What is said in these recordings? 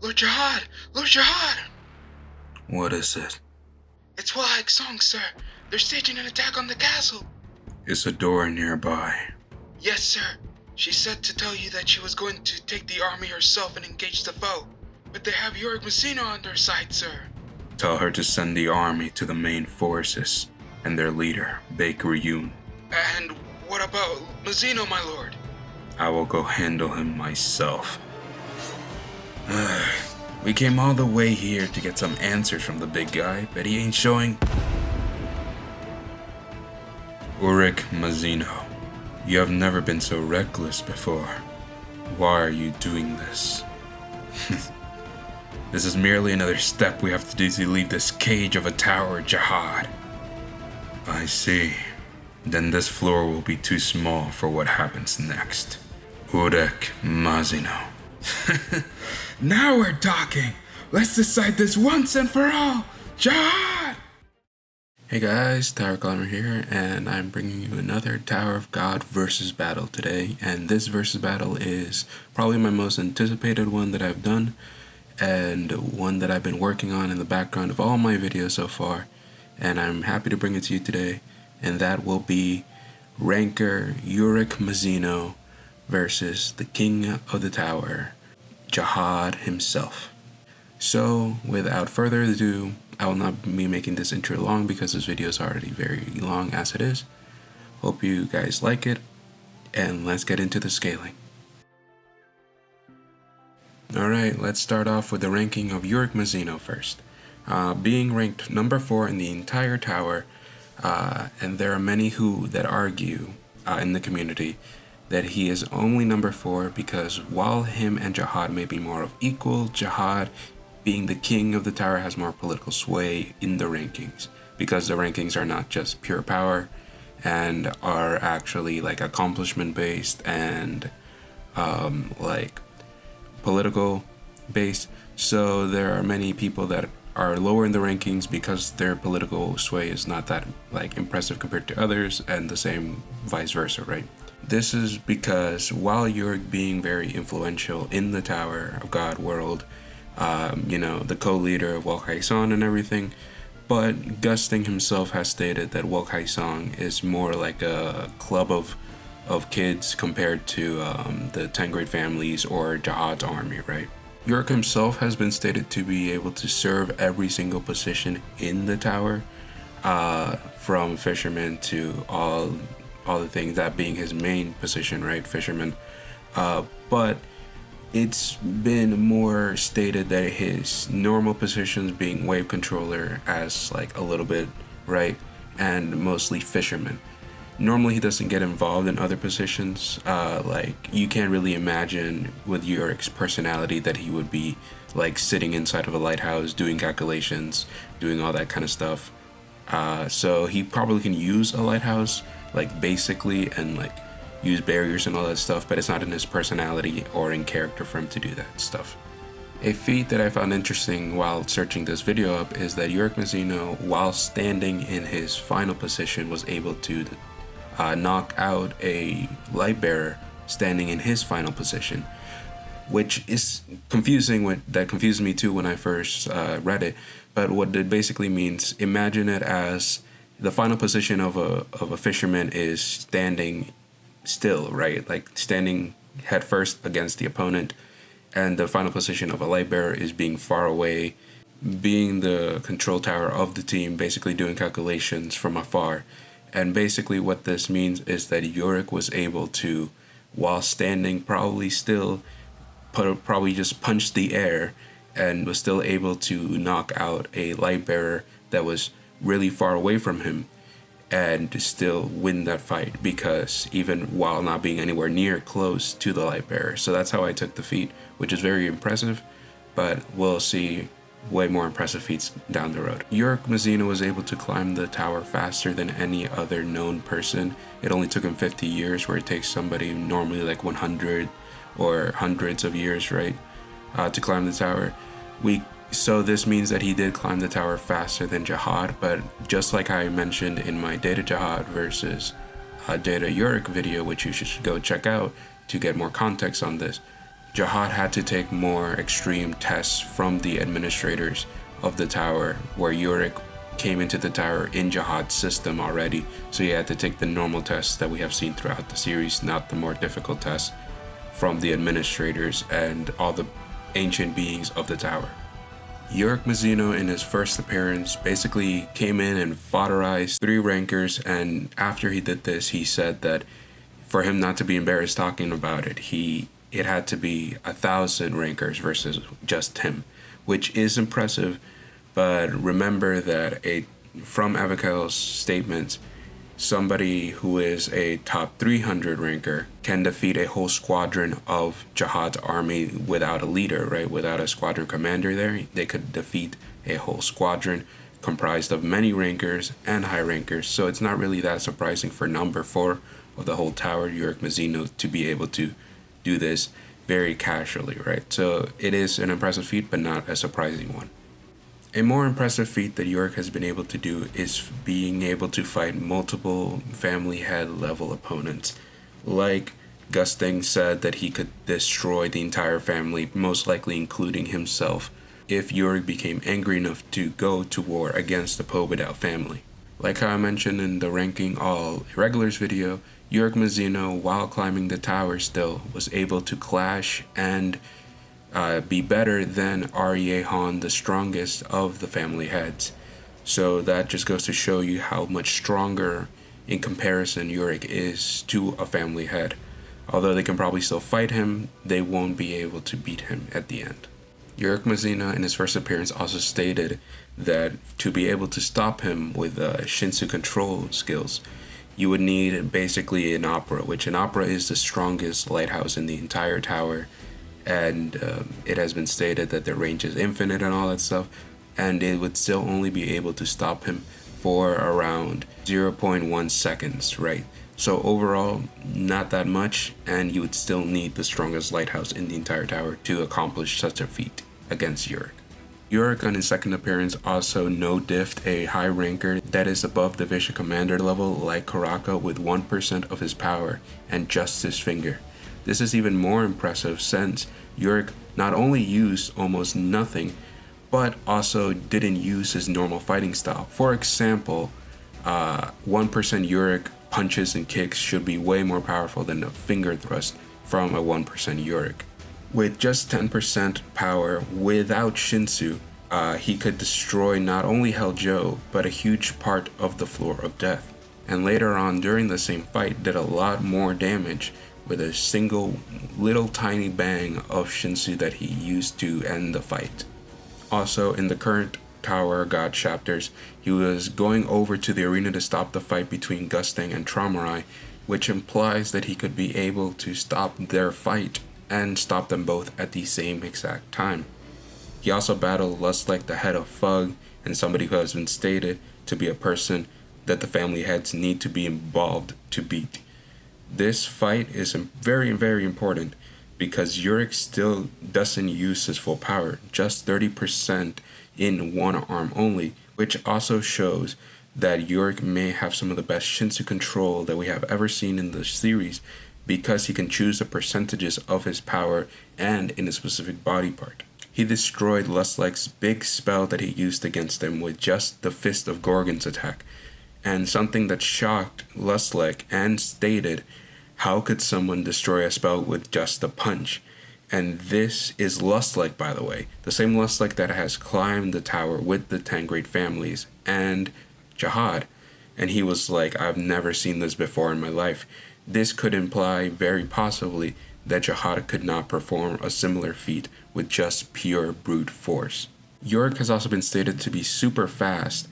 Lord Jahad! Lord Jahad! What is it? It's Urek Song, sir. They're staging an attack on the castle. Is a door nearby? Yes, sir. She said to tell you that she was going to take the army herself and engage the foe. But they have Urek Mazino on their side, sir. Tell her to send the army to the main forces and their leader, Baker Yoon. And what about Mazino, my lord? I will go handle him myself. We came all the way here to get some answers from the big guy, but he ain't showing. Urek Mazino, you have never been so reckless before. Why are you doing this? This is merely another step we have to do to leave this cage of a tower, Jahad. I see. Then this floor will be too small for what happens next. Urek Mazino. Now we're talking! Let's decide this once and for all! Jahad! Hey guys, Tower Urek here, and I'm bringing you another Tower of God versus battle today. And this versus battle is probably my most anticipated one that I've done, and one that I've been working on in the background of all my videos so far. And I'm happy to bring it to you today, and that will be Ranker Urek Mazino versus the King of the Tower, Jahad himself. So, without further ado, I will not be making this intro long because this video is already very long as it is. Hope you guys like it, and let's get into the scaling. Alright, let's start off with the ranking of Urek Mazino first. Being ranked number 4 in the entire tower, and there are many that argue in the community that he is only number 4 because while him and Jahad may be more of equal, Jahad, being the king of the tower, has more political sway in the rankings, because the rankings are not just pure power and are actually like accomplishment based and like political based. So there are many people that are lower in the rankings because their political sway is not that like impressive compared to others, and the same vice versa, right? This is because while you're being very influential in the Tower of God world, the co-leader of Urek Song and everything, but Gusting himself has stated that Urek Song is more like a club of kids compared to the 10 great families or Jahad's army, right? Urek himself has been stated to be able to serve every single position in the tower, from fisherman to all the things, that being his main position, right? Fisherman. But it's been more stated that his normal positions being wave controller as like a little bit, right? And mostly fisherman. Normally he doesn't get involved in other positions. Like you can't really imagine with Urek's personality that he would be like sitting inside of a lighthouse doing calculations, doing all that kind of stuff. So he probably can use a lighthouse like basically and like use barriers and all that stuff, but it's not in his personality or in character for him to do that stuff. A feat that I found interesting while searching this video up is that Urek Mazino, while standing in his final position, was able to knock out a light bearer standing in his final position, which is confusing. That confused me too when I first read it. But what it basically means, imagine it as the final position of a fisherman is standing still, right? Like standing head first against the opponent, and the final position of a light bearer is being far away, being the control tower of the team, basically doing calculations from afar. And basically what this means is that Urek was able to, while standing probably still, probably just punched the air and was still able to knock out a light bearer that was really far away from him and still win that fight, because even while not being anywhere near close to the light bearer. So that's how I took the feat, which is very impressive, but we'll see way more impressive feats down the road. Urek Mazino was able to climb the tower faster than any other known person. It only took him 50 years, where it takes somebody normally like 100 or hundreds of years, right, to climb the tower. So this means that he did climb the tower faster than Jahad, but just like I mentioned in my Data Jahad versus Data Urek video, which you should go check out to get more context on this, Jahad had to take more extreme tests from the administrators of the tower, where Urek came into the tower in Jahad's system already, so he had to take the normal tests that we have seen throughout the series, not the more difficult tests from the administrators and all the ancient beings of the tower. Urek Mazino, in his first appearance, basically came in and fodderized 3 rankers, and after he did this, he said that for him not to be embarrassed talking about it, it had to be 1,000 rankers versus just him, which is impressive. But remember that from Avikail's statements, somebody who is a top 300 ranker can defeat a whole squadron of Jahad's army without a leader, right? Without a squadron commander there, they could defeat a whole squadron comprised of many rankers and high rankers. So it's not really that surprising for number 4 of the whole tower, Urek Mazino, to be able to do this very casually, right? So it is an impressive feat, but not a surprising one. A more impressive feat that Urek has been able to do is being able to fight multiple family head level opponents. Like Gusting said that he could destroy the entire family, most likely including himself, if Urek became angry enough to go to war against the Pobedal family. Like how I mentioned in the Ranking All Irregulars video, Urek Mazino, while climbing the tower still, was able to clash and be better than Aryehan, the strongest of the family heads. So that just goes to show you how much stronger in comparison Urek is to a family head. Although they can probably still fight him, they won't be able to beat him at the end. Urek Mazino in his first appearance also stated that to be able to stop him with Shinsu control skills, you would need basically an opera, which an opera is the strongest lighthouse in the entire tower. And it has been stated that their range is infinite and all that stuff, and it would still only be able to stop him for around 0.1 seconds, right? So overall, not that much, and you would still need the strongest lighthouse in the entire tower to accomplish such a feat against Urek. Urek on his second appearance also no-diffed a high ranker that is above Division Commander level like Karaka with 1% of his power and just his finger. This is even more impressive since Urek not only used almost nothing, but also didn't use his normal fighting style. For example, 1% Urek punches and kicks should be way more powerful than a finger thrust from a 1% Urek. With just 10% power without Shinsu, he could destroy not only Heljo, but a huge part of the floor of death. And later on during the same fight did a lot more damage with a single little tiny bang of Shinsu that he used to end the fight. Also, in the current Tower God chapters, he was going over to the arena to stop the fight between Gusting and Traumarai, which implies that he could be able to stop their fight and stop them both at the same exact time. He also battled Lustlike, the head of Fug, and somebody who has been stated to be a person that the family heads need to be involved to beat. This fight is very, very important because Urek still doesn't use his full power, just 30% in one arm only, which also shows that Urek may have some of the best Shinsu control that we have ever seen in the series because he can choose the percentages of his power and in a specific body part. He destroyed Lustlike's big spell that he used against him with just the Fist of Gorgon's attack, and something that shocked Lustlike and stated, how could someone destroy a spell with just a punch? And this is Lustlike, by the way, the same Lustlike that has climbed the tower with the 10 great families and Jahad. And he was like, I've never seen this before in my life. This could imply very possibly that Jahad could not perform a similar feat with just pure brute force. Urek has also been stated to be super fast,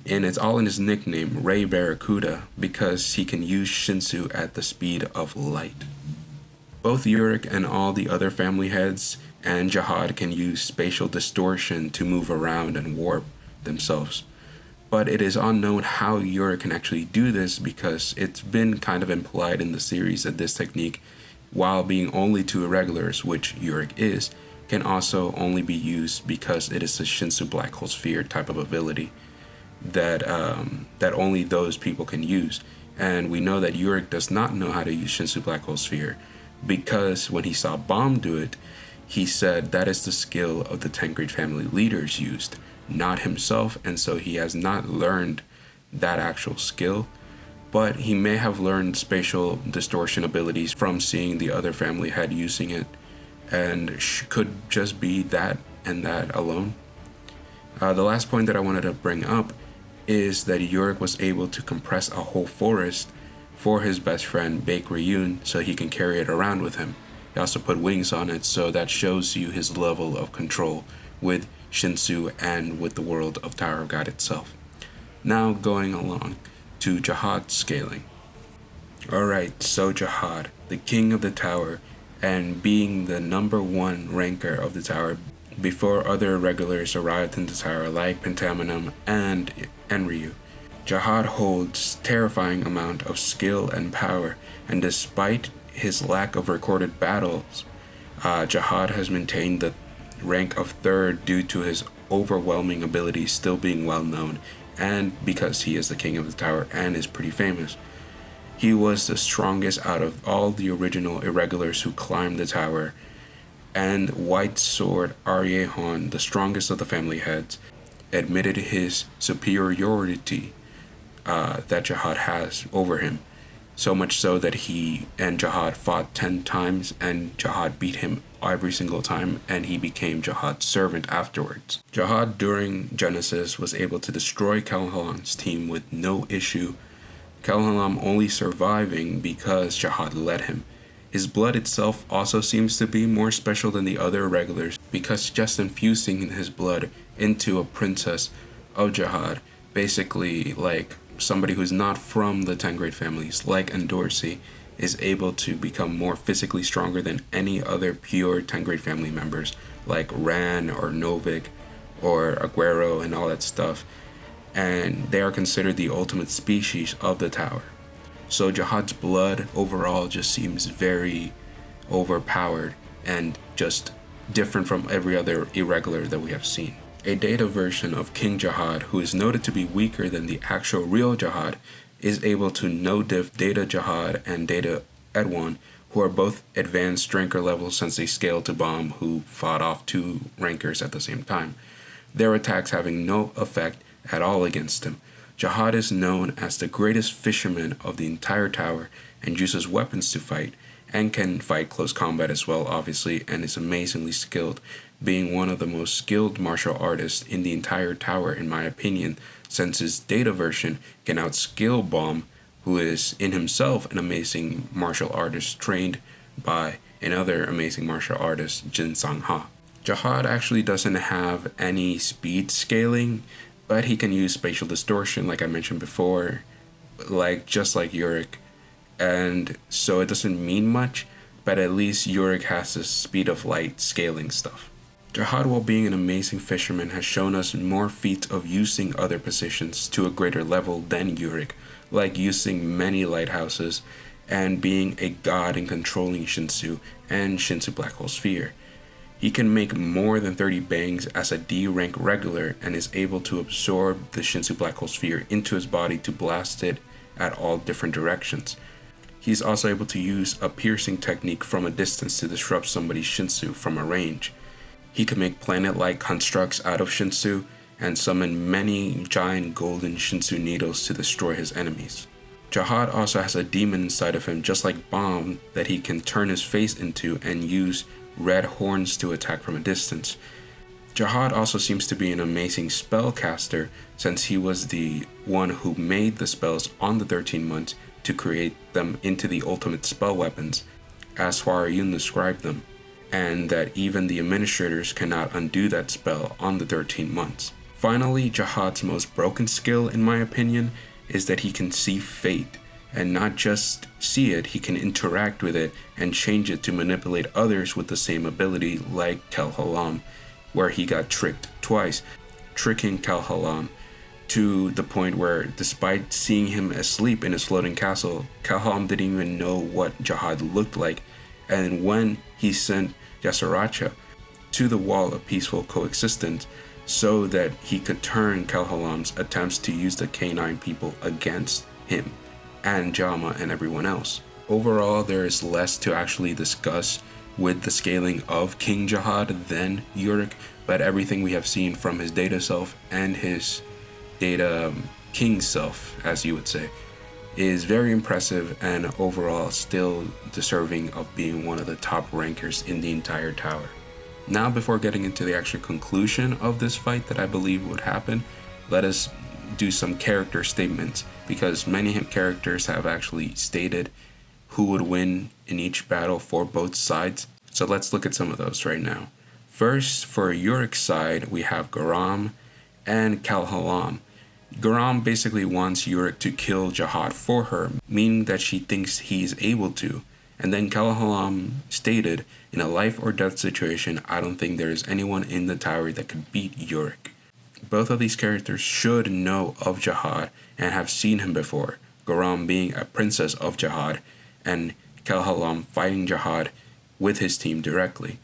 and it's all in his nickname, Ray Barracuda, because he can use Shinsu at the speed of light. Both Urek and all the other family heads and Jahad can use spatial distortion to move around and warp themselves. But it is unknown how Urek can actually do this because it's been kind of implied in the series that this technique, while being only to irregulars, which Urek is, can also only be used because it is a Shinsu Black Hole Sphere type of ability that only those people can use. And we know that Urek does not know how to use Shinsu Black Hole Sphere because when he saw Bomb do it, he said that is the skill of the 10th grade family leaders used, not himself, and so he has not learned that actual skill, but he may have learned spatial distortion abilities from seeing the other family head using it, and could just be that and that alone. The last point that I wanted to bring up is that Urek was able to compress a whole forest for his best friend Baek Ryun so he can carry it around with him. He also put wings on it, so that shows you his level of control with Shinsu and with the world of Tower of God itself. Now going along to Jahad's scaling. Alright, so Jahad, the king of the tower, and being the number 1 ranker of the tower before other regulars arrived in the tower like Pentaminum and Enryu. Jahad holds terrifying amount of skill and power, and despite his lack of recorded battles, Jahad has maintained the rank of 3rd due to his overwhelming abilities still being well known, and because he is the king of the tower and is pretty famous. He was the strongest out of all the original irregulars who climbed the tower, and White Sword Aryehon, the strongest of the family heads, admitted his superiority that Jahad has over him, so much so that he and Jahad fought 10 times, and Jahad beat him every single time, and he became Jahad's servant afterwards. Jahad during Genesis was able to destroy Kelhalam's team with no issue, Kelhalam only surviving because Jahad led him. His blood itself also seems to be more special than the other regulars, because just infusing his blood into a princess of Jahad, basically like somebody who's not from the 10 grade families, like Endorsi, is able to become more physically stronger than any other pure 10 grade family members, like Ran or Novik or Aguero and all that stuff, and they are considered the ultimate species of the tower. So Jahad's blood overall just seems very overpowered and just different from every other irregular that we have seen. A data version of King Jahad, who is noted to be weaker than the actual real Jahad, is able to no-diff Data Jahad and Data Edwan, who are both advanced ranker levels since they scaled to Bomb, who fought off 2 rankers at the same time, their attacks having no effect at all against him. Jahad is known as the greatest fisherman of the entire tower and uses weapons to fight, and can fight close combat as well, obviously, and is amazingly skilled, being one of the most skilled martial artists in the entire tower in my opinion, since his data version can outskill Bomb, who is in himself an amazing martial artist trained by another amazing martial artist, Jin Sang-ha. Jahad actually doesn't have any speed scaling, but he can use spatial distortion like I mentioned before, just like Urek, and so it doesn't mean much, but at least Urek has the speed of light scaling stuff. Jahad, while being an amazing fisherman, has shown us more feats of using other positions to a greater level than Urek, like using many lighthouses and being a god in controlling Shinsu and Shinsu Black Hole Sphere. He can make more than 30 bangs as a D rank regular and is able to absorb the Shinsu Black Hole Sphere into his body to blast it at all different directions. He's also able to use a piercing technique from a distance to disrupt somebody's Shinsu from a range. He can make planet-like constructs out of Shinsu and summon many giant golden Shinsu needles to destroy his enemies. Jahad also has a demon inside of him, just like Bomb, that he can turn his face into and use red horns to attack from a distance. Jahad also seems to be an amazing spellcaster, since he was the one who made the spells on the 13 months to create them into the ultimate spell weapons, as Hwaryun described them, and that even the administrators cannot undo that spell on the 13 months. Finally, Jahad's most broken skill, in my opinion, is that he can see fate, and not just see it, he can interact with it and change it to manipulate others with the same ability, like Kelhalam, where he got tricked twice, tricking Kelhalam to the point where, despite seeing him asleep in his floating castle, Kelhalam didn't even know what Jahad looked like, and when he sent Yasaracha to the wall of peaceful coexistence so that he could turn Kelhalam's attempts to use the K9 people against him and Jama and everyone else. overall there is less to actually discuss with the scaling of King Jahad than Urek, but everything we have seen from his data self and his data king self, as you would say, is very impressive and overall still deserving of being one of the top rankers in the entire tower. Now, before getting into the actual conclusion of this fight that I believe would happen, let us do some character statements, because many characters have actually stated who would win in each battle for both sides. So let's look at some of those right now. First, for Urek's side, we have Garam and Kalhalam. Garam basically wants Urek to kill Jahad for her, meaning that she thinks he's able to. And then Kalhalam stated, in a life or death situation, I don't think there is anyone in the tower that could beat Urek. Both of these characters should know of Jahad and have seen him before, Garam being a princess of Jahad, and Kalhalam fighting Jahad with his team directly.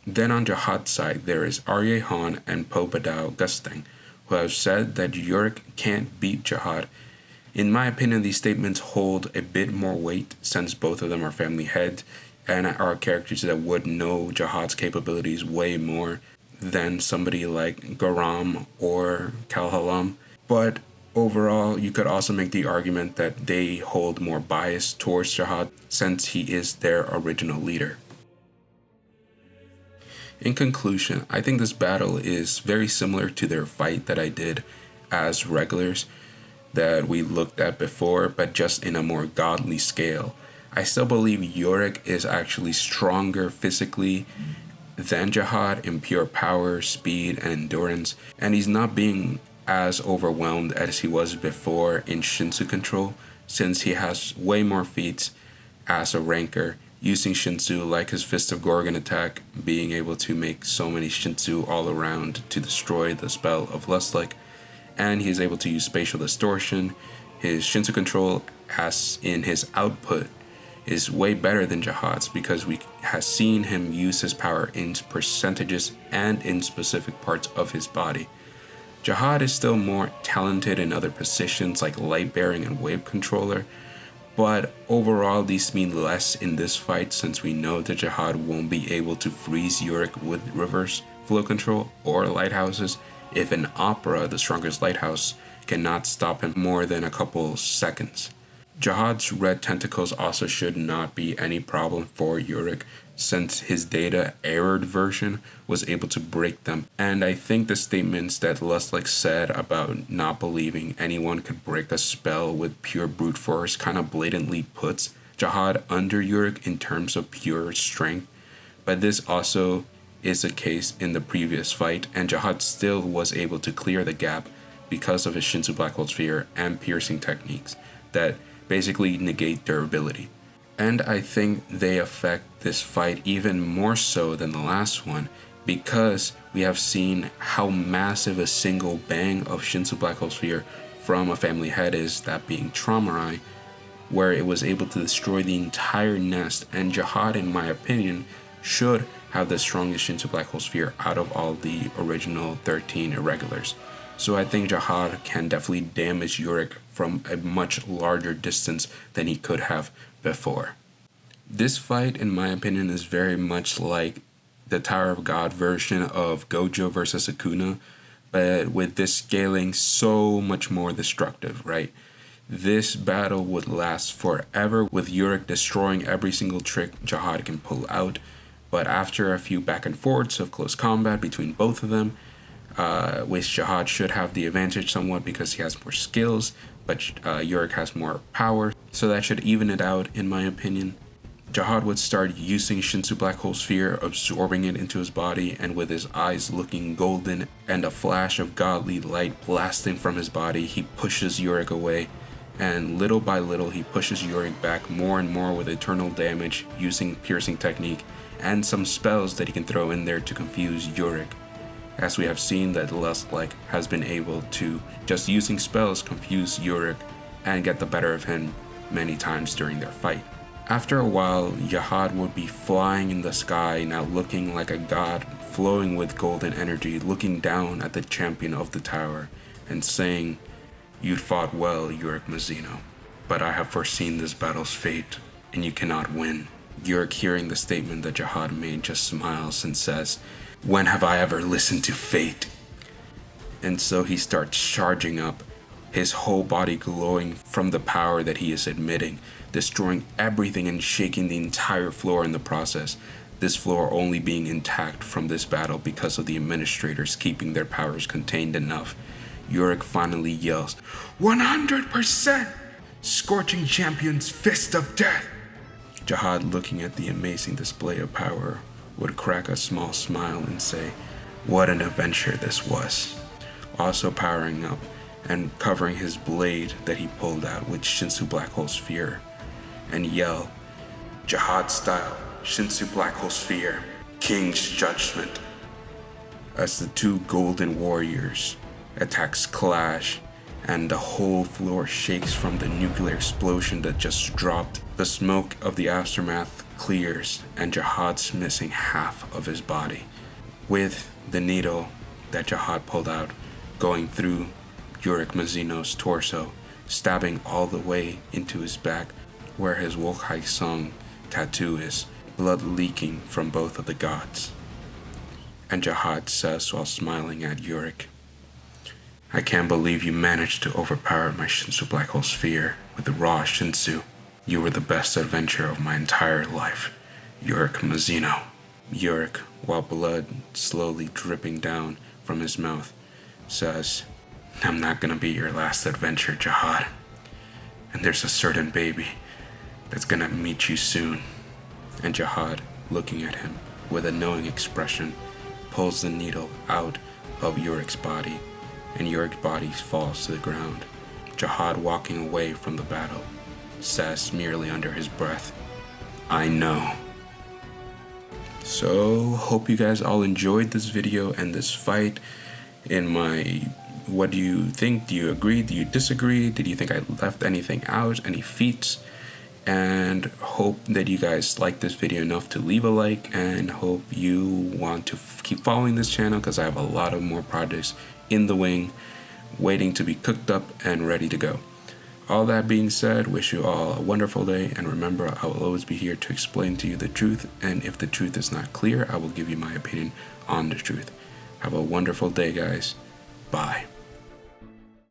Then on Jahad's side, there is Arye Han and Pobadao Gustang, who have said that Urek can't beat Jahad. In my opinion, these statements hold a bit more weight since both of them are family heads and are characters that would know Jahad's capabilities way more than somebody like Garam or Kalhalam. But overall, you could also make the argument that they hold more bias towards Jahad since he is their original leader. In conclusion, I think this battle is very similar to their fight that I did as regulars that we looked at before, but just in a more godly scale. I still believe Urek is actually stronger physically than Jahad in pure power, speed, and endurance, and he's not being as overwhelmed as he was before in Shinsu control, since he has way more feats as a ranker, using Shinsu like his Fist of Gorgon attack, being able to make so many Shinsu all around to destroy the spell of Lustlike, and he is able to use spatial distortion. His Shinsu control, as in his output, is way better than Jahad's because we have seen him use his power in percentages and in specific parts of his body. Jahad is still more talented in other positions like light bearing and wave controller, but overall these mean less in this fight since we know that Jahad won't be able to freeze Urek with reverse flow control or lighthouses if an opera, the strongest lighthouse, cannot stop him more than a couple seconds. Jahad's red tentacles also should not be any problem for Urek since his data errored version was able to break them, and I think the statements that Lustlike said about not believing anyone could break a spell with pure brute force kind of blatantly puts Jahad under Urek in terms of pure strength, but this also is the case in the previous fight, and Jahad still was able to clear the gap because of his Shinsu Black Hole Sphere and piercing techniques that basically negate durability. And I think they affect this fight even more so than the last one because we have seen how massive a single bang of Shinsu Black Hole Sphere from a family head is, that being Traumarai, where it was able to destroy the entire nest, and Jahad, in my opinion, should have the strongest Shinsu Black Hole Sphere out of all the original 13 irregulars. So I think Jahad can definitely damage Urek from a much larger distance than he could have before. This fight, in my opinion, is very much like the Tower of God version of Gojo versus Akuna, but with this scaling so much more destructive, right? This battle would last forever with Urek destroying every single trick Jahad can pull out, but after a few back and forths of close combat between both of them, which Jahad should have the advantage somewhat because he has more skills, but Urek has more power, so that should even it out in my opinion. Jahad would start using Shinsu Black Hole Sphere, absorbing it into his body, and with his eyes looking golden and a flash of godly light blasting from his body, he pushes Urek away, and little by little he pushes Urek back more and more with eternal damage using piercing technique and some spells that he can throw in there to confuse Urek. As we have seen that Lustlike has been able to, just using spells, confuse Urek and get the better of him many times during their fight. After a while, Jahad would be flying in the sky, now looking like a god, flowing with golden energy, looking down at the champion of the tower, and saying, "You'd fought well, Urek Mazino, but I have foreseen this battle's fate. and you cannot win. Urek, hearing the statement that Jahad made, just smiles and says, "When have I ever listened to fate?" And so he starts charging up, his whole body glowing from the power that he is emitting, destroying everything and shaking the entire floor in the process. This floor only being intact from this battle because of the administrators keeping their powers contained enough. Urek finally yells, "100%! Scorching Champion's Fist of Death!" Jahad, looking at the amazing display of power, would crack a small smile and say, "What an adventure this was." Also powering up and covering his blade that he pulled out with Shinsu Black Hole Sphere, and yell, "Jahad style, Shinsu Black Hole Sphere, King's Judgment." As the two golden warriors attacks clash and the whole floor shakes from the nuclear explosion that just dropped, the smoke of the aftermath clears and Jahad's missing half of his body, with the needle that Jahad pulled out going through Urek Mazino's torso, stabbing all the way into his back where his Wokhai Sung tattoo is, blood leaking from both of the gods. And Jahad says while smiling at Urek, "I can't believe you managed to overpower my Shinsu Black Hole Sphere with the raw Shinsu. You were the best adventure of my entire life, Urek Mazino." Urek, while blood slowly dripping down from his mouth, says, "I'm not gonna be your last adventure, Jahad. And there's a certain baby that's gonna meet you soon." And Jahad, looking at him with a knowing expression, pulls the needle out of Urek's body, and Urek's body falls to the ground. Jahad, walking away from the battle, says merely under his breath, "I know." So, hope you guys all enjoyed this video and this fight. What do you think? Do you agree? Do you disagree? Did you think I left anything out? Any feats? And hope that you guys like this video enough to leave a like, and hope you want to keep following this channel because I have a lot of more projects in the wing waiting to be cooked up and ready to go. All that being said, wish you all a wonderful day, and remember, I will always be here to explain to you the truth, and if the truth is not clear, I will give you my opinion on the truth. Have a wonderful day, guys. Bye.